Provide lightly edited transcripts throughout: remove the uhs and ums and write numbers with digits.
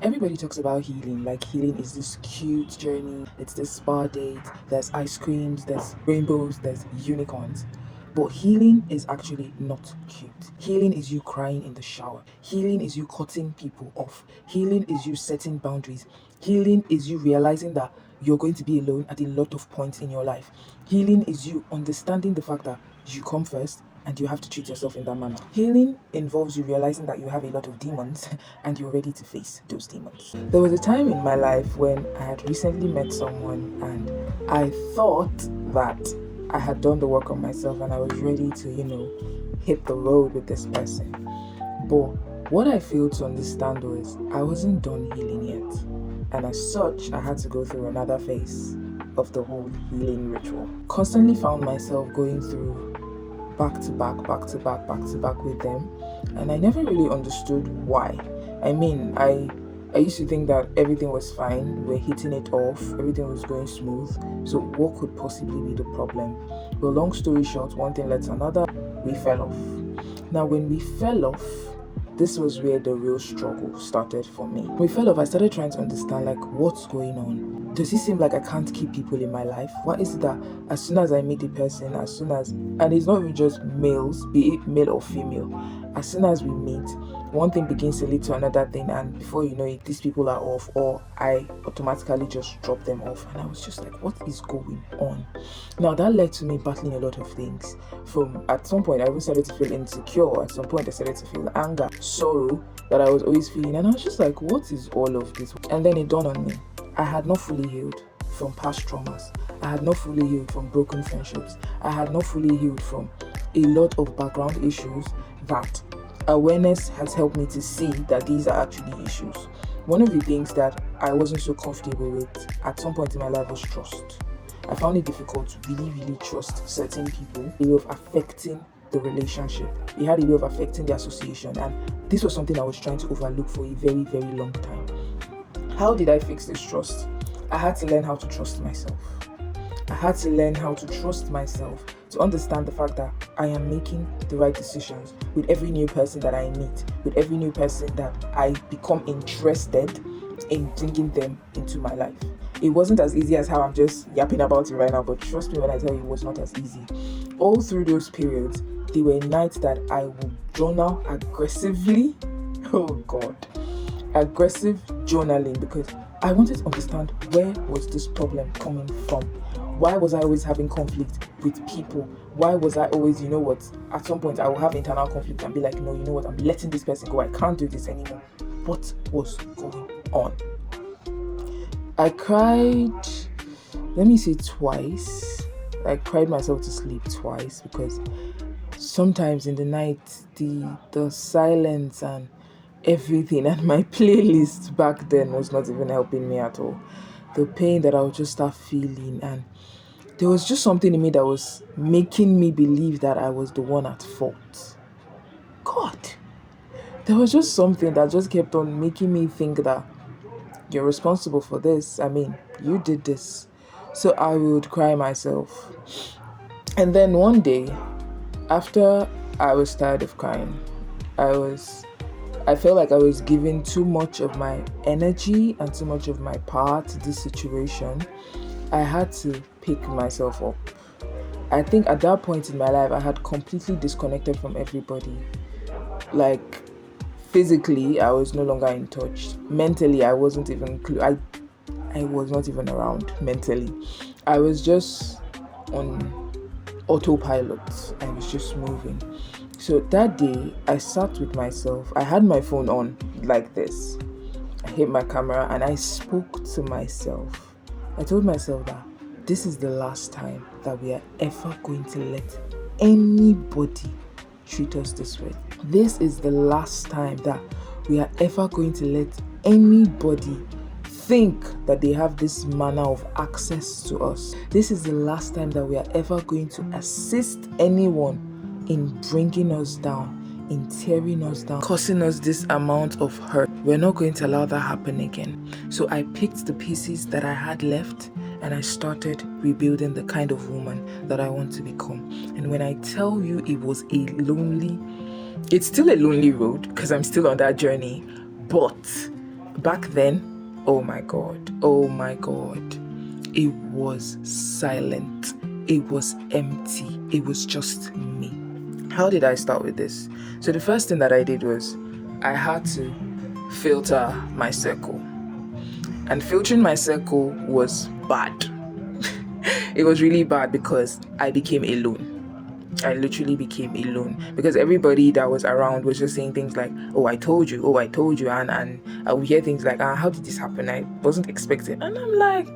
Everybody talks about healing, like healing is this cute journey, it's this spa date, there's ice creams, there's rainbows, there's unicorns. But healing is actually not cute. Healing is you crying in the shower. Healing is you cutting people off. Healing is you setting boundaries. Healing is you realizing that you're going to be alone at a lot of points in your life. Healing is you understanding the fact that you come first and you have to treat yourself in that manner. Healing involves you realizing that you have a lot of demons and you're ready to face those demons. There was a time in my life when I had recently met someone and I thought that I had done the work on myself and I was ready to, hit the road with this person. But what I failed to understand was I wasn't done healing yet. And as such, I had to go through another phase of the whole healing ritual. Constantly found myself going through back to back with them, and I never really understood why. I used to think that everything was fine, we're hitting it off, everything was going smooth, so what could possibly be the problem? Well, long story short, one thing led to another, we fell off. Now when we fell off, this was where the real struggle started for me. When we fell off, I started trying to understand, like, what's going on? Does it seem like I can't keep people in my life? Why is it that as soon as I meet a person, and it's not even just males, be it male or female, as soon as we meet, one thing begins to lead to another thing, and before you know it, these people are off, or I automatically just drop them off. And I was just like, what is going on? Now that led to me battling a lot of things. At some point I even started to feel insecure. At some point I started to feel anger, sorrow that I was always feeling, and I was just like, what is all of this? And then it dawned on me, I had not fully healed from past traumas. I had not fully healed from broken friendships. I had not fully healed from a lot of background issues that awareness has helped me to see that these are actually issues. One of the things that I wasn't so comfortable with at some point in my life was trust. I found it difficult to really trust certain people. A way of affecting the relationship. It had a way of affecting the association, and this was something I was trying to overlook for a very long time. How did I fix this trust? I had to learn how to trust myself. I had to learn how to trust myself, to understand the fact that I am making the right decisions with every new person that I meet, with every new person that I become interested in bringing them into my life. It wasn't as easy as how I'm just yapping about it right now, but trust me when I tell you it was not as easy. All through those periods, there were nights that I would journal aggressively. Oh God. Aggressive journaling, because I wanted to understand where was this problem coming from. Why was I always having conflict with people? Why was I always, at some point I will have internal conflict and be like, no, you know what, I'm letting this person go. I can't do this anymore. What was going on? I cried, let me say twice. I cried myself to sleep twice, because sometimes in the night, the silence and everything and my playlist back then was not even helping me at all. The pain that I would just start feeling, and there was just something in me that was making me believe that I was the one at fault. God, there was just something that just kept on making me think that you're responsible for this. You did this. So I would cry myself. And then one day, after I was tired of crying, I felt like I was giving too much of my energy and too much of my power to this situation. I had to pick myself up. I think at that point in my life, I had completely disconnected from everybody. Like, physically, I was no longer in touch. Mentally, I wasn't even I was not even around mentally. I was just on autopilot. I was just moving. So that day, I sat with myself. I had my phone on like this. I hit my camera and I spoke to myself. I told myself that this is the last time that we are ever going to let anybody treat us this way. This is the last time that we are ever going to let anybody think that they have this manner of access to us. This is the last time that we are ever going to assist anyone in bringing us down, in tearing us down, causing us this amount of hurt. We're not going to allow that happen again. So I picked the pieces that I had left and I started rebuilding the kind of woman that I want to become. And when I tell you it's still a lonely road because I'm still on that journey, but Back then, oh my God, it was silent. It was empty. It was just me. How did I start with this? So the first thing that I did was I had to filter my circle. And filtering my circle was bad. It was really bad because I became alone. I literally became alone because everybody that was around was just saying things like, oh, I told you, and I would hear things like, how did this happen? I wasn't expecting. And I'm like,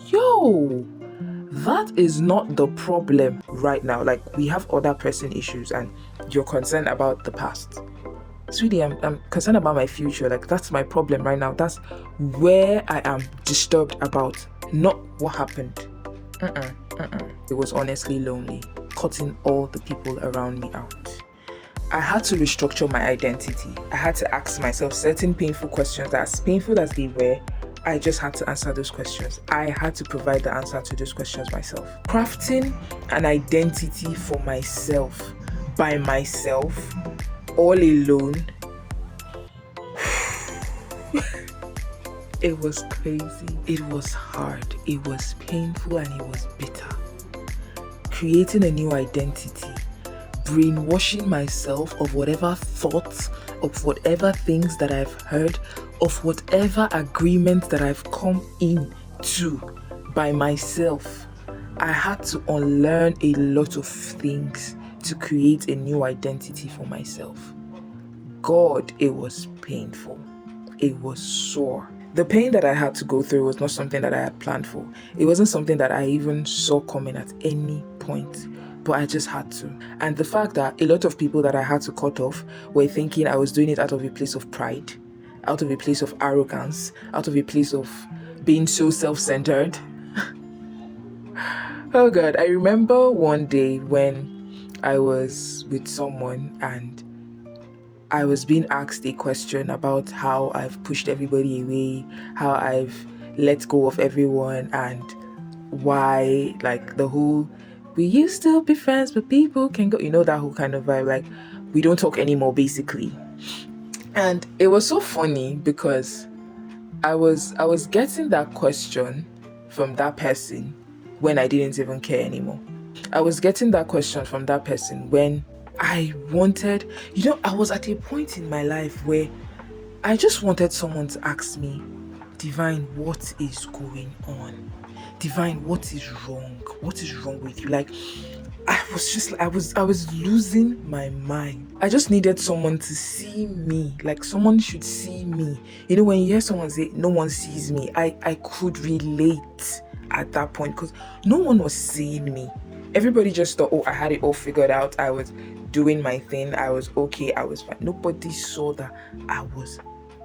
yo, that is not the problem right now. Like, we have other pressing issues and you're concerned about the past. Sweetie, I'm concerned about my future. Like, that's my problem right now. That's where I am disturbed about, not what happened. It was honestly lonely, cutting all the people around me out. I had to restructure my identity. I had to ask myself certain painful questions that, as painful as they were, I just had to answer those questions. I had to provide the answer to those questions myself. Crafting an identity for myself, by myself, all alone. It was crazy. It was hard. It was painful and it was bitter. Creating a new identity, brainwashing myself of whatever thoughts, of whatever things that I've heard, of whatever agreement that I've come into by myself. I had to unlearn a lot of things to create a new identity for myself. God, it was painful. It was sore. The pain that I had to go through was not something that I had planned for. It wasn't something that I even saw coming at any point, but I just had to. And the fact that a lot of people that I had to cut off were thinking I was doing it out of a place of pride, out of a place of arrogance, out of a place of being so self-centered. Oh God, I remember one day when I was with someone and I was being asked a question about how I've pushed everybody away, how I've let go of everyone, and why, like, the whole, we used to be friends, but people can go, that whole kind of vibe, like, we don't talk anymore, basically. And it was so funny because I was getting that question from that person when I didn't even care anymore. I was getting that question from that person when I wanted, I was at a point in my life where I just wanted someone to ask me, Deevyne, what is going on? Deevyne, what is wrong? What is wrong with you? Like, I was losing my mind. I just needed someone to see me. Like, someone should see me. When you hear someone say, no one sees me, I could relate at that point because no one was seeing me. Everybody just thought, I had it all figured out. I was doing my thing. I was okay. I was fine. Nobody saw that I was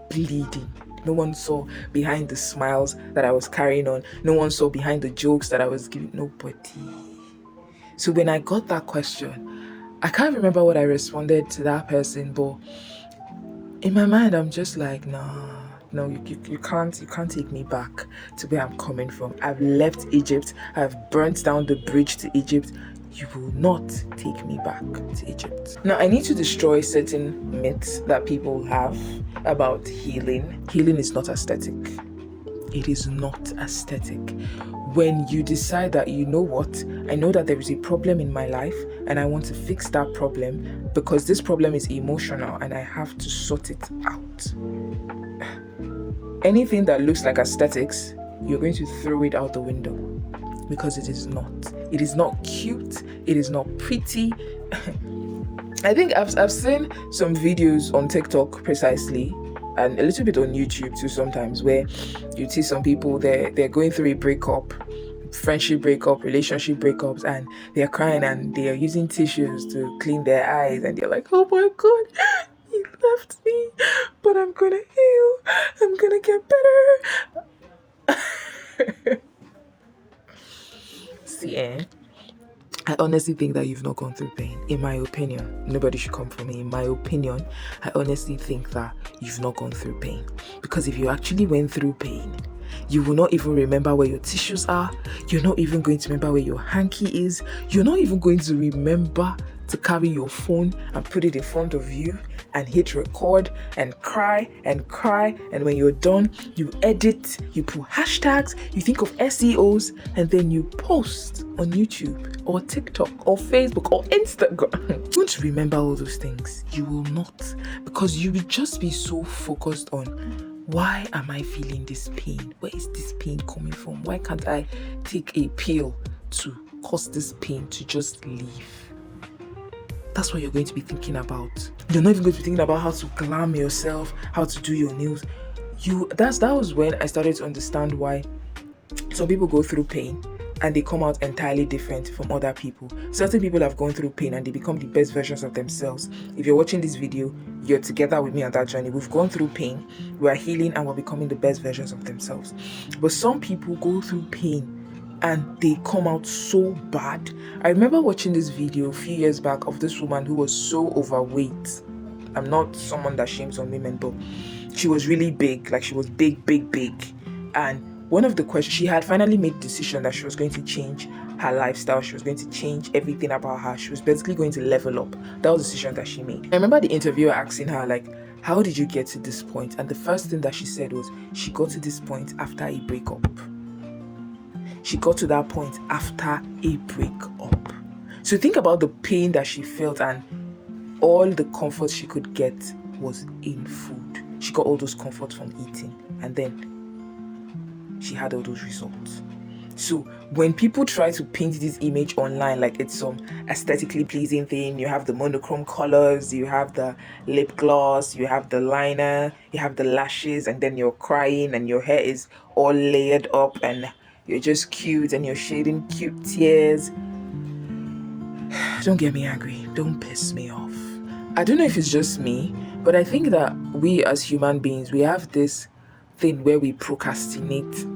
bleeding. No one saw behind the smiles that I was carrying on. No one saw behind the jokes that I was giving. Nobody. So when I got that question, I can't remember what I responded to that person, but in my mind, I'm just like, no, you can't take me back to where I'm coming from. I've left Egypt. I've burnt down the bridge to Egypt. You will not take me back to Egypt. Now, I need to destroy certain myths that people have about healing. Healing is not aesthetic. It is not aesthetic. When you decide that, you know what, I know that there is a problem in my life and I want to fix that problem because this problem is emotional and I have to sort it out. Anything that looks like aesthetics, you're going to throw it out the window because it is not. It is not cute. It is not pretty. I think I've seen some videos on TikTok precisely, and a little bit on YouTube too sometimes, where you see some people, they're going through a breakup, friendship breakup, relationship breakups, and they're crying and they're using tissues to clean their eyes, and they're like, oh my God, he left me, but I'm gonna heal, I'm gonna get better. See, I honestly think that you've not gone through pain. In my opinion, nobody should come for me. In my opinion, I honestly think that you've not gone through pain. Because if you actually went through pain, you will not even remember where your tissues are. You're not even going to remember where your hanky is. You're not even going to remember to carry your phone and put it in front of you and hit record and cry and cry. And when you're done, you edit, you put hashtags, you think of SEOs, and then you post on YouTube or TikTok or Facebook or Instagram. Don't remember all those things. You will not, because you will just be so focused on, why am I feeling this pain? Where is this pain coming from? Why can't I take a pill to cause this pain to just leave? That's what you're going to be thinking about. You're not even going to be thinking about how to glam yourself, how to do your nails. That was when I started to understand why some people go through pain and they come out entirely different from other people. Certain people have gone through pain and they become the best versions of themselves. If you're watching this video, you're together with me on that journey. We've gone through pain, we're healing, and we're becoming the best versions of themselves. But some people go through pain and they come out so bad. I remember watching this video a few years back of this woman who was so overweight. I'm not someone that shames on women, but she was really big. Like, she was big. And one of the questions, she had finally made the decision that she was going to change her lifestyle. She was going to change everything about her. She was basically going to level up. That was the decision that she made. I remember the interviewer asking her, like, how did you get to this point? And the first thing that she said was, she got to this point after a breakup. She got to that point after a breakup. So think about the pain that she felt, and all the comfort she could get was in food. She got all those comforts from eating, and then she had all those results. So when people try to paint this image online like it's some aesthetically pleasing thing, you have the monochrome colors, you have the lip gloss, you have the liner, you have the lashes, and then you're crying and your hair is all layered up and you're just cute and you're shedding cute tears. Don't get me angry. Don't piss me off. I don't know if it's just me, but I think that we as human beings, we have this thing where we procrastinate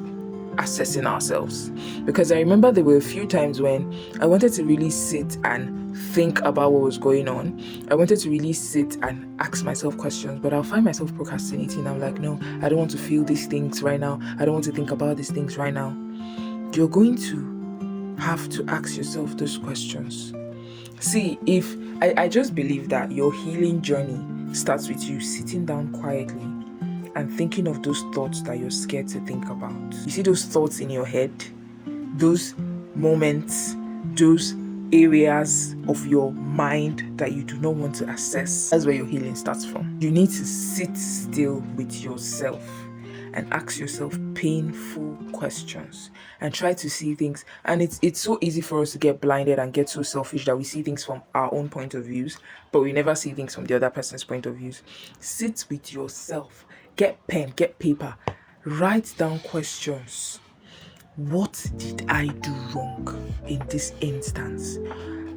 assessing ourselves. Because I remember there were a few times when I wanted to really sit and think about what was going on. I wanted to really sit and ask myself questions, but I'll find myself procrastinating. I'm like, no, I don't want to feel these things right now. I don't want to think about these things right now. You're going to have to ask yourself those questions. See, if I just believe that your healing journey starts with you sitting down quietly and thinking of those thoughts that you're scared to think about. You see those thoughts in your head, those moments, those areas of your mind that you do not want to access. That's where your healing starts from. You need to sit still with yourself and ask yourself painful questions and try to see things. And it's so easy for us to get blinded and get so selfish that we see things from our own point of views, but we never see things from the other person's point of views. Sit with yourself. Get pen, get paper. Write down questions. What did I do wrong in this instance?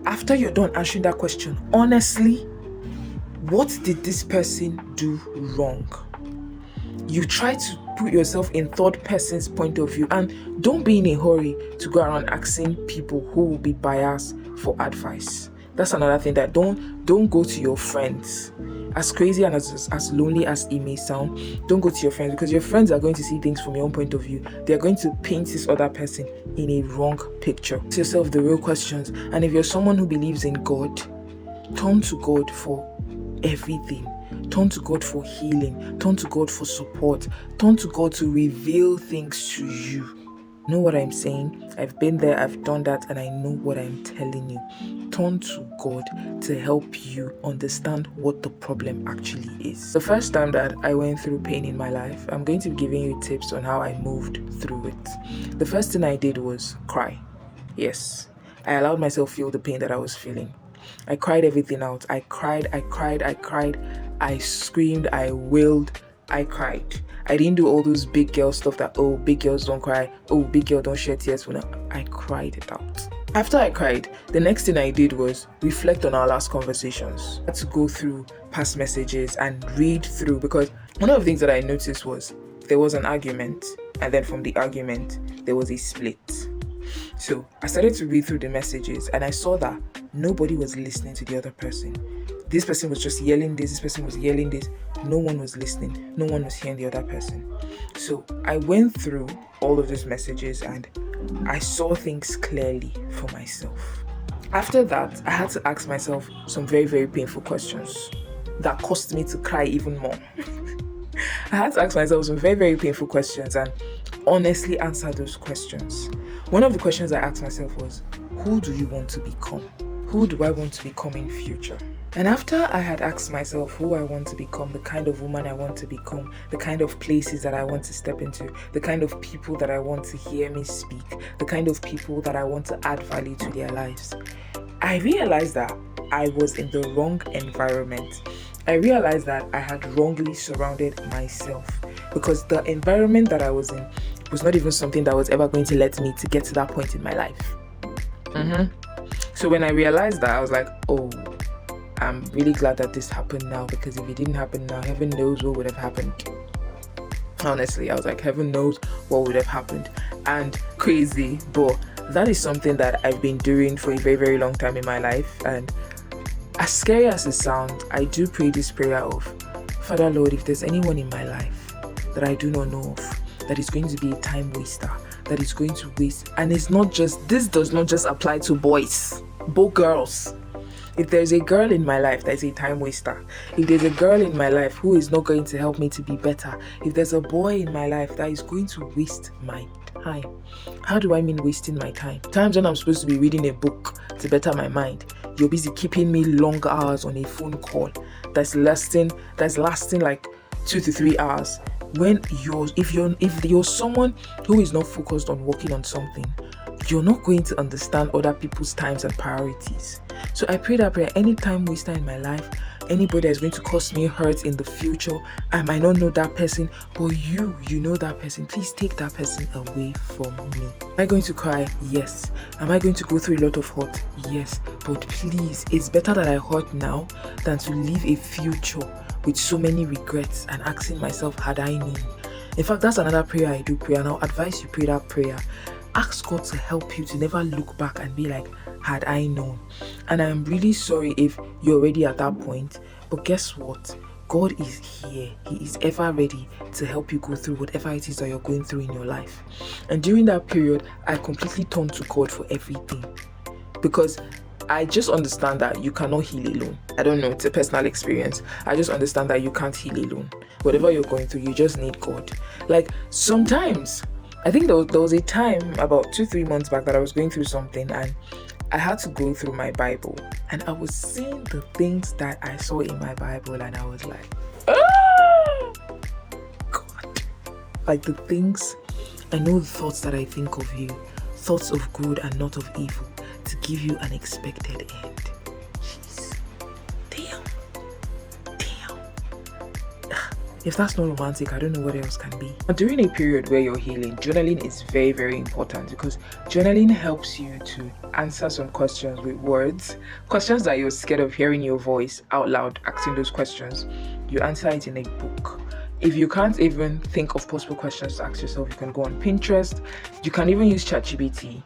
After you're done answering that question, honestly, what did this person do wrong? You try to put yourself in third person's point of view, and don't be in a hurry to go around asking people who will be biased for advice. That's another thing, that don't go to your friends. As crazy and as lonely as it may sound, don't go to your friends, because your friends are going to see things from your own point of view. They're going to paint this other person in a wrong picture. Ask yourself the real questions. And if you're someone who believes in God, turn to God for everything. Turn to God for healing. Turn to God for support. Turn to God to reveal things to you. Know what I'm saying? I've been there, I've done that, and I know what I'm telling you. Turn to God to help you understand what the problem actually is. The first time that I went through pain in my life, I'm going to be giving you tips on how I moved through it. The first thing I did was cry. Yes, I allowed myself feel the pain that I was feeling. I cried everything out. I cried. I screamed, I wailed, I cried. I didn't do all those big girl stuff that, oh, big girls don't cry, oh, big girl don't shed tears. I cried it out. After I cried, the next thing I did was reflect on our last conversations. I had to go through past messages and read through, because one of the things that I noticed was there was an argument, and then from the argument, there was a split. So I started to read through the messages, and I saw that nobody was listening to the other person. This person was just yelling this person was yelling this. No one was listening. No one was hearing the other person. So I went through all of these messages and I saw things clearly for myself. After that, I had to ask myself some very, very painful questions. that caused me to cry even more. I had to ask myself some very, very painful questions and honestly answer those questions. One of the questions I asked myself was, who do you want to become? Who do I want to become in future? And after I had asked myself who I want to become, the kind of woman I want to become, the kind of places that I want to step into, the kind of people that I want to hear me speak, the kind of people that I want to add value to their lives, I realized that I was in the wrong environment. I realized that I had wrongly surrounded myself because the environment that I was in was not even something that was ever going to let me to get to that point in my life. So when I realized that, I was like, oh, I'm really glad that this happened now, because if it didn't happen now, heaven knows what would have happened. Honestly, I was like, heaven knows what would have happened. And crazy, but that is something that I've been doing for a very, very long time in my life. And as scary as it sounds, I do pray this prayer of, Father Lord, if there's anyone in my life that I do not know of, that is going to be a time waster, that is going to waste. And it's not just, this does not just apply to boys, both girls. If there's a girl in my life that is a time waster, if there's a girl in my life who is not going to help me to be better, if there's a boy in my life that is going to waste my time. How do I mean wasting my time? Times when I'm supposed to be reading a book to better my mind, you're busy keeping me long hours on a phone call that's lasting like 2 to 3 hours. If you're someone who is not focused on working on something, you're not going to understand other people's times and priorities. So I pray that prayer. Any time waster in my life, anybody that's going to cause me hurt in the future, I might not know that person, but you know that person. Please take that person away from me. Am I going to cry? Yes. Am I going to go through a lot of hurt? Yes. But please, it's better that I hurt now than to live a future with so many regrets and asking myself, had I known? In fact, that's another prayer I do pray, and I'll advise you pray that prayer. Ask God to help you to never look back and be like, had I known? And I'm really sorry if you're already at that point, but guess what? God is here. He is ever ready to help you go through whatever it is that you're going through in your life. And during that period, I completely turned to God for everything, because I just understand that you cannot heal alone. I don't know, it's a personal experience. I just understand that you can't heal alone. Whatever you're going through, you just need God. Like sometimes, I think there was a time about 2-3 months back that I was going through something, and I had to go through my Bible, and I was seeing the things that I saw in my Bible, and I was like, oh God. Like the things, I know the thoughts that I think of you, thoughts of good and not of evil, to give you an expected end. Jeez. Damn. If that's not romantic, I don't know what else can be. During a period where you're healing, journaling is very, very important, because journaling helps you to answer some questions with words. Questions that you're scared of hearing your voice out loud, asking those questions. You answer it in a book. If you can't even think of possible questions to ask yourself, you can go on Pinterest. You can even use ChatGPT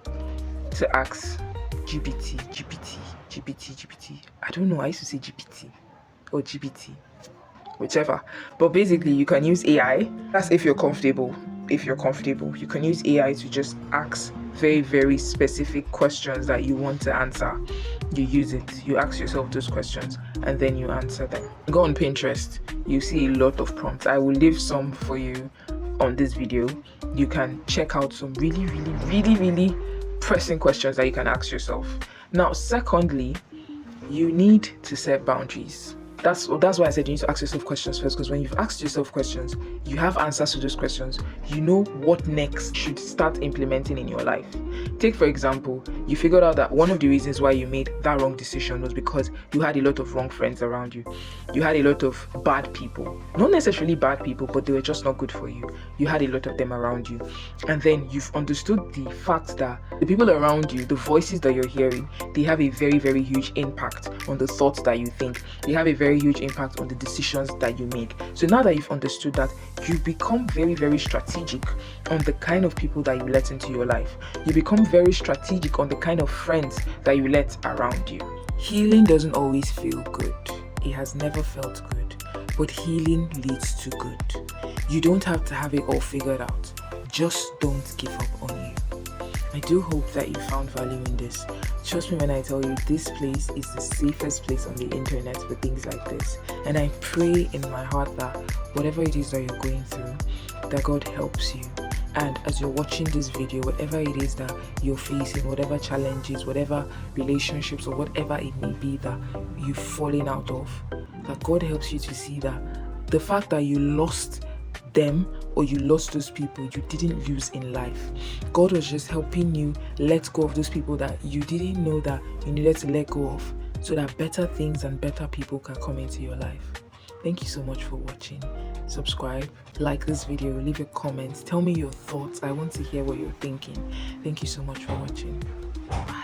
to ask GPT. I don't know, I used to say GPT or GPT, whichever. But basically, you can use AI. That's if you're comfortable. You can use AI to just ask very, very specific questions that you want to answer. You use it, you ask yourself those questions, and then you answer them. Go on Pinterest, you see a lot of prompts. I will leave some for you on this video. You can check out some really, really, really, really pressing questions that you can ask yourself. Now, secondly, you need to set boundaries. That's why I said you need to ask yourself questions first, because when you've asked yourself questions, you have answers to those questions. You know what next should start implementing in your life. Take, for example, you figured out that one of the reasons why you made that wrong decision was because you had a lot of wrong friends around you. You had a lot of bad people. Not necessarily bad people, but they were just not good for you. You had a lot of them around you. And then you've understood the fact that the people around you, the voices that you're hearing, they have a very, very huge impact on the thoughts that you think. They have a very huge impact on the decisions that you make. So now that you've understood that, you become very, very strategic on the kind of people that you let into your life. You become very strategic on the kind of friends that you let around you. Healing doesn't always feel good. It has never felt good, but healing leads to good. You don't have to have it all figured out. Just don't give up on you. I do hope that you found value in this. Trust me when I tell you, this place is the safest place on the internet for things like this. And I pray in my heart that whatever it is that you're going through, that God helps you. And as you're watching this video, whatever it is that you're facing, whatever challenges, whatever relationships, or whatever it may be that you've fallen out of, that God helps you to see that the fact that you lost them or you lost those people, you didn't lose in life. God was just helping you let go of those people that you didn't know that you needed to let go of, so that better things and better people can come into your life. Thank you so much for watching. Subscribe, like this video, leave a comment, tell me your thoughts. I want to hear what you're thinking. Thank you so much for watching. Bye.